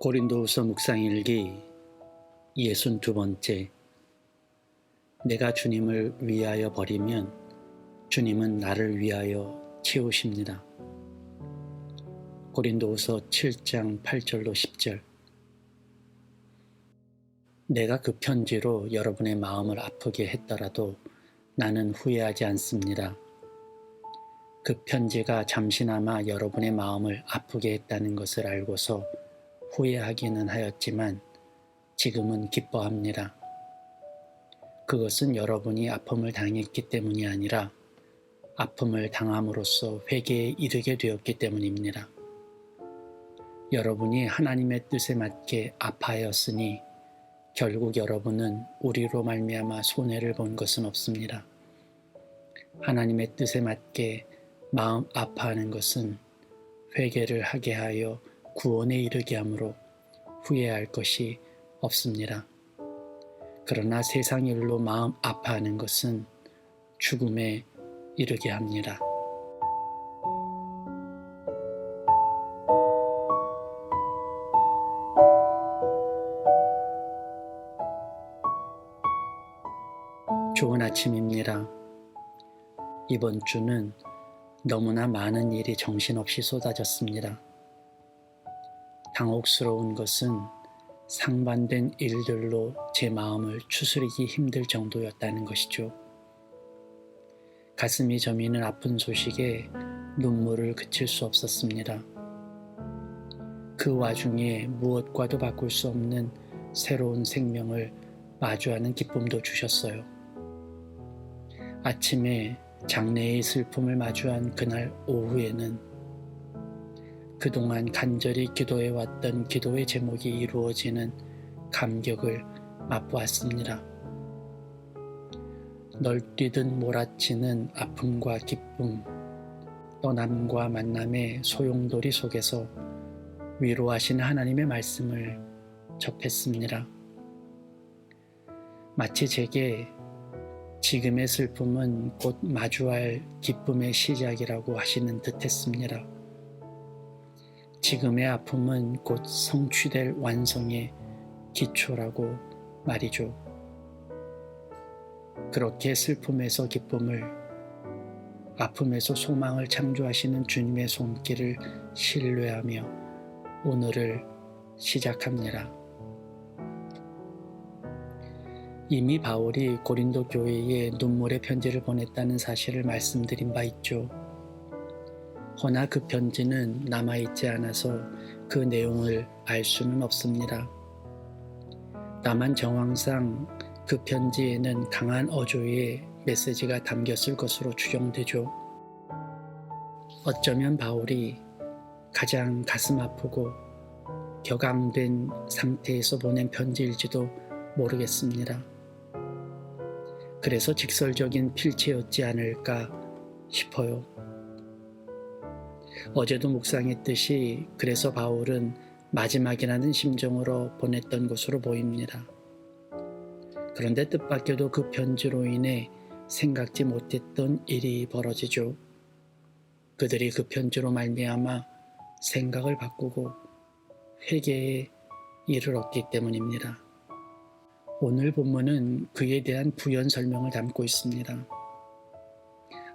고린도후서 묵상일기 62번째. 내가 주님을 위하여 버리면 주님은 나를 위하여 채우십니다. 고린도후서 7장 8절로 10절. 내가 그 편지로 여러분의 마음을 아프게 했더라도 나는 후회하지 않습니다. 그 편지가 잠시나마 여러분의 마음을 아프게 했다는 것을 알고서 후회하기는 하였지만 지금은 기뻐합니다. 그것은 여러분이 아픔을 당했기 때문이 아니라 아픔을 당함으로써 회개에 이르게 되었기 때문입니다. 여러분이 하나님의 뜻에 맞게 아파하였으니 결국 여러분은 우리로 말미암아 손해를 본 것은 없습니다. 하나님의 뜻에 맞게 마음 아파하는 것은 회개를 하게 하여 구원에 이르게 하므로 후회할 것이 없습니다. 그러나 세상 일로 마음 아파하는 것은 죽음에 이르게 합니다. 좋은 아침입니다. 이번 주는 너무나 많은 일이 정신없이 쏟아졌습니다. 당혹스러운 것은 상반된 일들로 제 마음을 추스리기 힘들 정도였다는 것이죠. 가슴이 저미는 아픈 소식에 눈물을 그칠 수 없었습니다. 그 와중에 무엇과도 바꿀 수 없는 새로운 생명을 마주하는 기쁨도 주셨어요. 아침에 장래의 슬픔을 마주한 그날 오후에는 그동안 간절히 기도해왔던 기도의 제목이 이루어지는 감격을 맛보았습니다. 널뛰듯 몰아치는 아픔과 기쁨, 떠남과 만남의 소용돌이 속에서 위로하시는 하나님의 말씀을 접했습니다. 마치 제게 지금의 슬픔은 곧 마주할 기쁨의 시작이라고 하시는 듯 했습니다. 지금의 아픔은 곧 성취될 완성의 기초라고 말이죠. 그렇게 슬픔에서 기쁨을, 아픔에서 소망을 창조하시는 주님의 손길을 신뢰하며 오늘을 시작합니다. 이미 바울이 고린도 교회에 눈물의 편지를 보냈다는 사실을 말씀드린 바 있죠. 허나 그 편지는 남아있지 않아서 그 내용을 알 수는 없습니다. 다만 정황상 그 편지에는 강한 어조의 메시지가 담겼을 것으로 추정되죠. 어쩌면 바울이 가장 가슴 아프고 격앙된 상태에서 보낸 편지일지도 모르겠습니다. 그래서 직설적인 필체였지 않을까 싶어요. 어제도 묵상했듯이 그래서 바울은 마지막이라는 심정으로 보냈던 것으로 보입니다. 그런데 뜻밖에도 그 편지로 인해 생각지 못했던 일이 벌어지죠. 그들이 그 편지로 말미암아 생각을 바꾸고 회개에 이르렀기 때문입니다. 오늘 본문은 그에 대한 부연 설명을 담고 있습니다.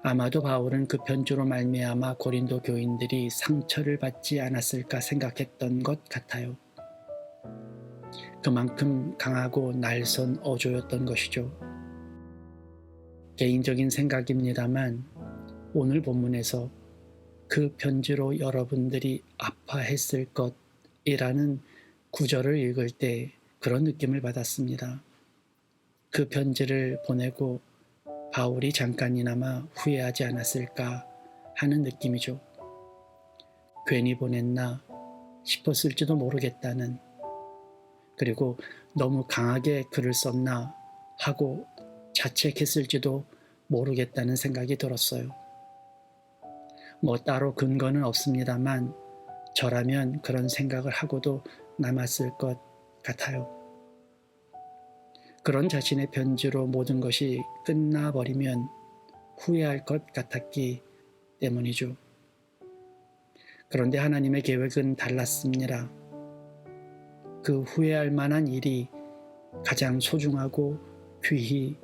아마도 바울은 그 편지로 말미암아 고린도 교인들이 상처를 받지 않았을까 생각했던 것 같아요. 그만큼 강하고 날선 어조였던 것이죠. 개인적인 생각입니다만 오늘 본문에서 그 편지로 여러분들이 아파했을 것이라는 구절을 읽을 때 그런 느낌을 받았습니다. 그 편지를 보내고 바울이 잠깐이나마 후회하지 않았을까 하는 느낌이죠. 괜히 보냈나 싶었을지도 모르겠다는, 그리고 너무 강하게 글을 썼나 하고 자책했을지도 모르겠다는 생각이 들었어요. 뭐 따로 근거는 없습니다만 저라면 그런 생각을 하고도 남았을 것 같아요. 그런 자신의 편지로 모든 것이 끝나버리면 후회할 것 같았기 때문이죠. 그런데 하나님의 계획은 달랐습니다. 그 후회할 만한 일이 가장 소중하고 귀히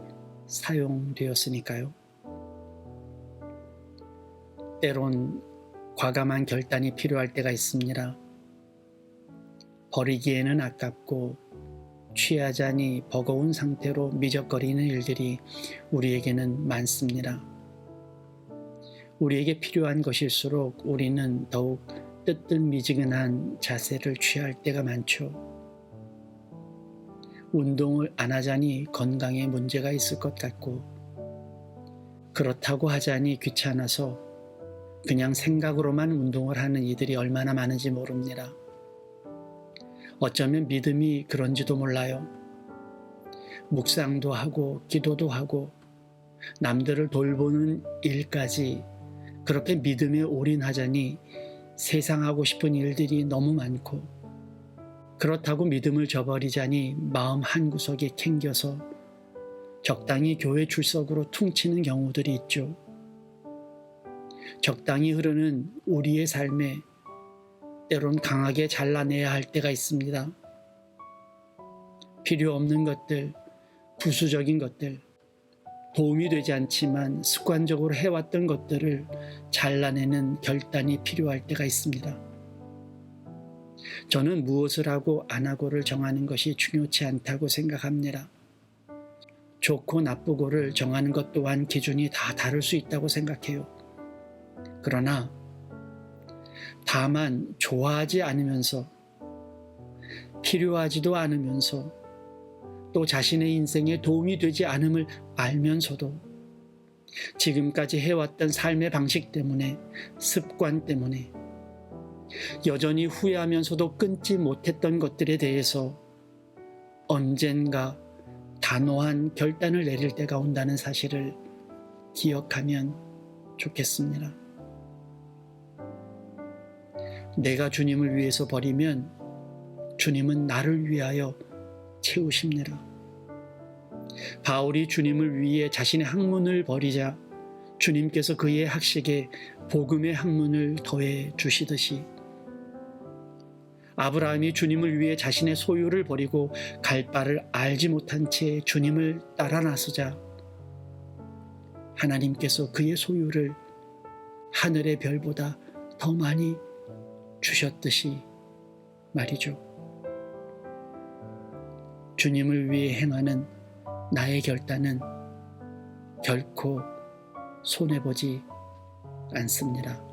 사용되었으니까요. 때론 과감한 결단이 필요할 때가 있습니다. 버리기에는 아깝고 취하자니 버거운 상태로 미적거리는 일들이 우리에게는 많습니다. 우리에게 필요한 것일수록 우리는 더욱 뜨뜻미지근한 자세를 취할 때가 많죠. 운동을 안 하자니 건강에 문제가 있을 것 같고, 그렇다고 하자니 귀찮아서 그냥 생각으로만 운동을 하는 이들이 얼마나 많은지 모릅니다. 어쩌면 믿음이 그런지도 몰라요. 묵상도 하고 기도도 하고 남들을 돌보는 일까지 그렇게 믿음에 올인하자니 세상 하고 싶은 일들이 너무 많고, 그렇다고 믿음을 저버리자니 마음 한구석에 캥겨서 적당히 교회 출석으로 퉁치는 경우들이 있죠. 적당히 흐르는 우리의 삶에 때론 강하게 잘라내야 할 때가 있습니다. 필요 없는 것들, 부수적인 것들, 도움이 되지 않지만 습관적으로 해왔던 것들을 잘라내는 결단이 필요할 때가 있습니다. 저는 무엇을 하고 안 하고를 정하는 것이 중요치 않다고 생각합니다. 좋고 나쁘고를 정하는 것 또한 기준이 다 다를 수 있다고 생각해요. 그러나 다만 좋아하지 않으면서, 필요하지도 않으면서, 또 자신의 인생에 도움이 되지 않음을 알면서도 지금까지 해왔던 삶의 방식 때문에, 습관 때문에 여전히 후회하면서도 끊지 못했던 것들에 대해서 언젠가 단호한 결단을 내릴 때가 온다는 사실을 기억하면 좋겠습니다. 내가 주님을 위해서 버리면 주님은 나를 위하여 채우십니다. 바울이 주님을 위해 자신의 학문을 버리자 주님께서 그의 학식에 복음의 학문을 더해 주시듯이, 아브라함이 주님을 위해 자신의 소유를 버리고 갈 바를 알지 못한 채 주님을 따라 나서자 하나님께서 그의 소유를 하늘의 별보다 더 많이 주셨듯이 말이죠. 주님을 위해 행하는 나의 결단은 결코 손해보지 않습니다.